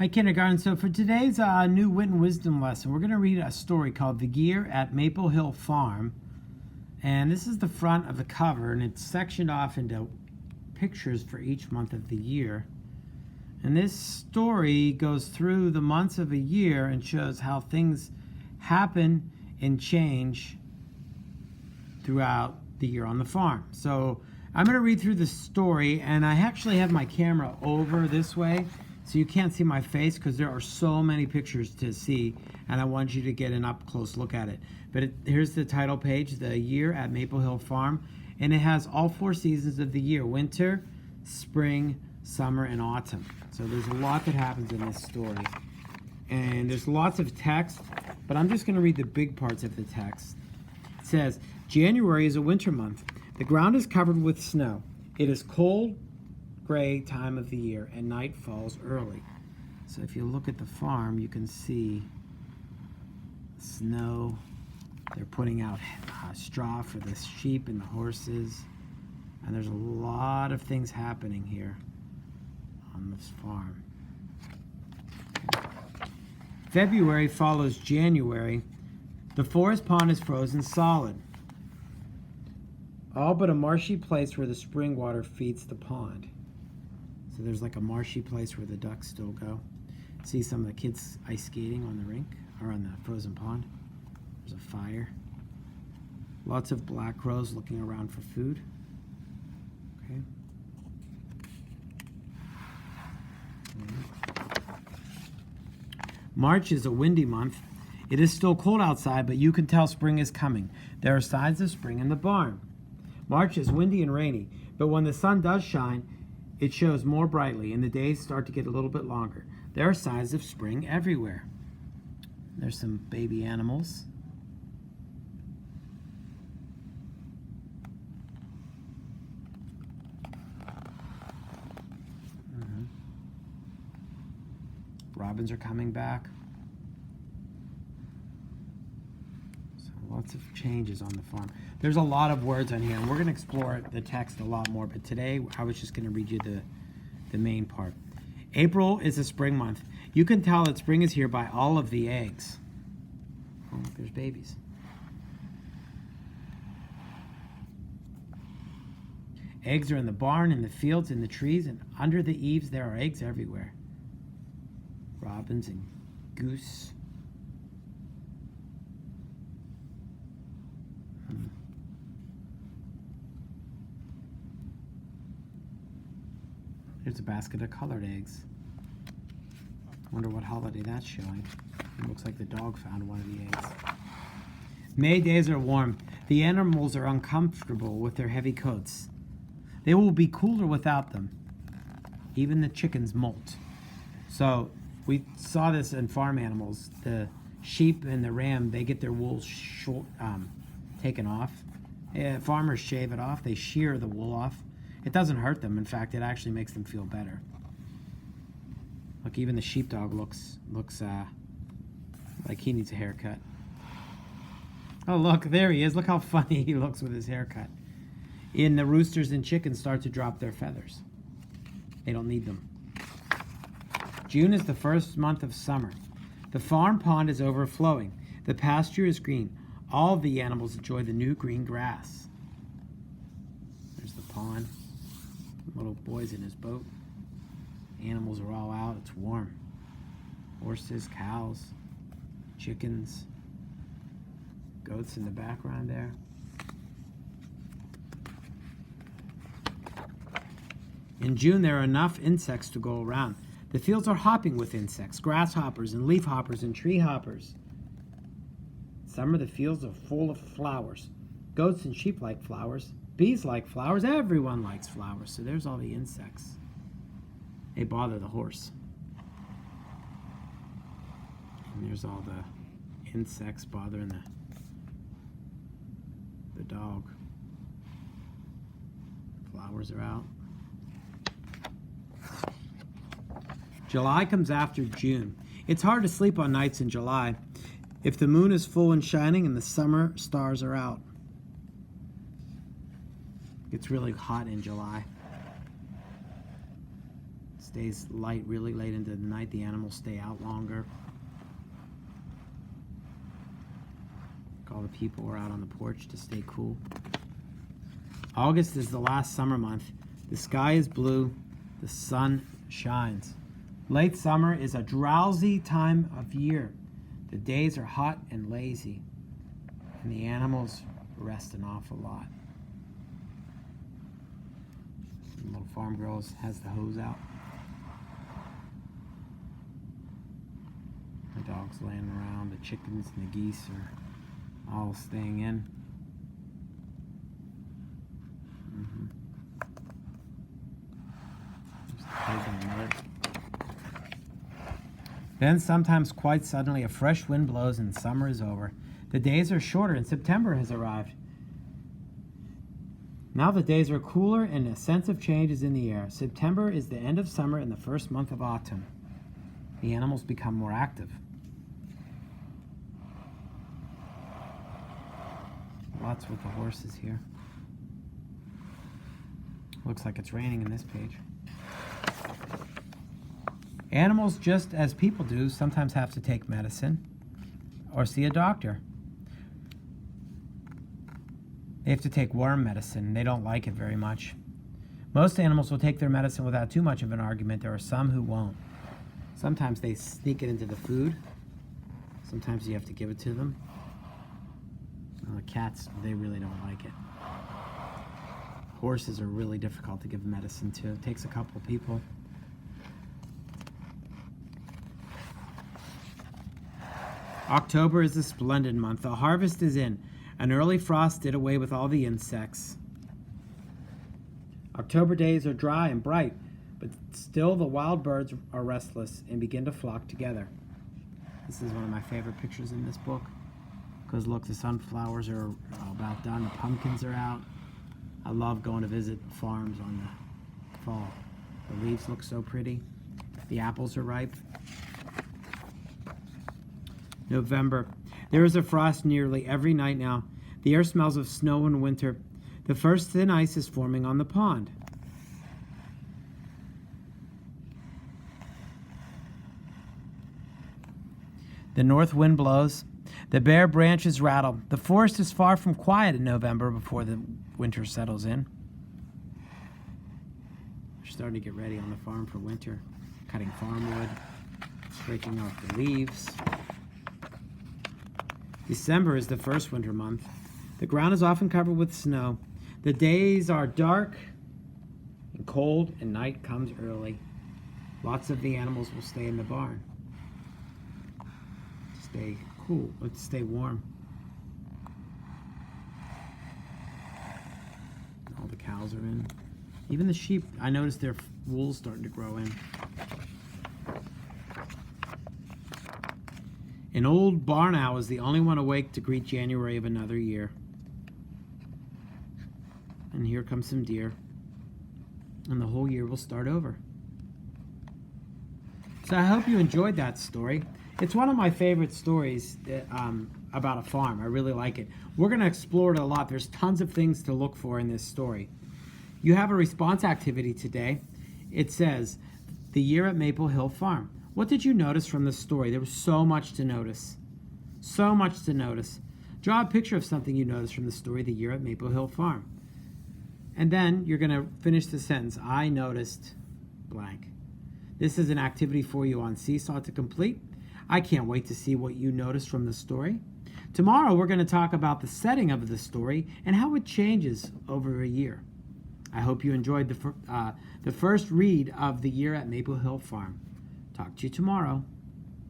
Hi, kindergarten. So for today's new Wit and Wisdom lesson, we're going to read a story called The Year at Maple Hill Farm. And this is the front of the cover, and it's sectioned off into pictures for each month of the year. And this story goes through the months of a year and shows how things happen and change throughout the year on the farm. So I'm going to read through the story, and I actually have my camera over this way, so you can't see my face because there are so many pictures to see, and I want you to get an up-close look at it. But here's the title page, The Year at Maple Hill Farm, and it has all 4 seasons of the year: winter, spring, summer, and autumn. So there's a lot that happens in this story. And there's lots of text, but I'm just going to read the big parts of the text. It says, January is a winter month. The ground is covered with snow. It is cold, gray time of the year, and night falls early. So if you look at the farm, you can see snow. They're putting out straw for the sheep and the horses. And there's a lot of things happening here on this farm. February follows January. The forest pond is frozen solid, all but a marshy place where the spring water feeds the pond. So there's like a marshy place where the ducks still go. See some of the kids ice skating on the rink, or on the frozen pond. There's a fire. Lots of black crows looking around for food. Okay. March is a windy month. It is still cold outside, but you can tell spring is coming. There are signs of spring in the barn. March is windy and rainy, but when the sun does shine, it shows more brightly, and the days start to get a little bit longer. There are signs of spring everywhere. There's some baby animals. Robins are coming back. So lots of changes on the farm. There's a lot of words on here, and we're going to explore the text a lot more, but today I was just going to read you the main part. April is a spring month. You can tell that spring is here by all of the eggs. Oh, there's babies. Eggs are in the barn, in the fields, in the trees, and under the eaves there are eggs everywhere. Robins and goose. There's a basket of colored eggs. Wonder what holiday that's showing. It looks like the dog found one of the eggs. May days are warm. The animals are uncomfortable with their heavy coats. They will be cooler without them. Even the chickens molt. So we saw this in farm animals. The sheep and the ram, they get their wool taken off. Farmers shave it off. They shear the wool off. It doesn't hurt them. In fact, it actually makes them feel better. Look, even the sheepdog looks like he needs a haircut. Oh, look, there he is. Look how funny he looks with his haircut. And the roosters and chickens start to drop their feathers. They don't need them. June is the first month of summer. The farm pond is overflowing. The pasture is green. All of the animals enjoy the new green grass. There's the pond. Little boy's in his boat. Animals are all out. It's warm. Horses, cows, chickens, goats in the background there. In June, there are enough insects to go around. The fields are hopping with insects, grasshoppers and leafhoppers and tree hoppers. Summer, the fields are full of flowers. Goats and sheep like flowers. Bees like flowers. Everyone likes flowers. So there's all the insects. They bother the horse. And there's all the insects bothering the dog. Flowers are out. July comes after June. It's hard to sleep on nights in July if the moon is full and shining and the summer stars are out. It's really hot in July. Stays light really late into the night. The animals stay out longer. All the people are out on the porch to stay cool. August is the last summer month. The sky is blue. The sun shines. Late summer is a drowsy time of year. The days are hot and lazy, and the animals rest an awful lot. The little farm girl has the hose out. The dog's laying around. The chickens and the geese are all staying in. Then sometimes quite suddenly a fresh wind blows and summer is over. The days are shorter and September has arrived. Now the days are cooler and a sense of change is in the air. September is the end of summer and the first month of autumn. The animals become more active. Lots with the horses here. Looks like it's raining in this page. Animals, just as people do, sometimes have to take medicine or see a doctor. They have to take worm medicine. They don't like it very much. Most animals will take their medicine without too much of an argument. There are some who won't. Sometimes they sneak it into the food. Sometimes you have to give it to them. The cats, they really don't like it. Horses are really difficult to give medicine to. It takes a couple people. October is a splendid month. The harvest is in. An early frost did away with all the insects. October days are dry and bright, but still the wild birds are restless and begin to flock together. This is one of my favorite pictures in this book. Because look, the sunflowers are about done. The pumpkins are out. I love going to visit farms on the fall. The leaves look so pretty. The apples are ripe. November. There is a frost nearly every night now. The air smells of snow and winter. The first thin ice is forming on the pond. The north wind blows. The bare branches rattle. The forest is far from quiet in November before the winter settles in. We're starting to get ready on the farm for winter. Cutting farm wood, breaking off the leaves. December is the first winter month. The ground is often covered with snow. The days are dark and cold, and night comes early. Lots of the animals will stay in the barn. Stay cool, let's stay warm. All the cows are in. Even the sheep, I noticed their wool's starting to grow in. An old barn owl is the only one awake to greet January of another year. And here comes some deer. And the whole year will start over. So I hope you enjoyed that story. It's one of my favorite stories about a farm. I really like it. We're going to explore it a lot. There's tons of things to look for in this story. You have a response activity today. It says, the year at Maple Hill Farm. What did you notice from the story? There was so much to notice. So much to notice. Draw a picture of something you noticed from the story, the year at Maple Hill Farm. And then you're going to finish the sentence, I noticed blank. This is an activity for you on Seesaw to complete. I can't wait to see what you noticed from the story. Tomorrow we're going to talk about the setting of the story and how it changes over a year. I hope you enjoyed the first read of The Year at Maple Hill Farm. Talk to you tomorrow.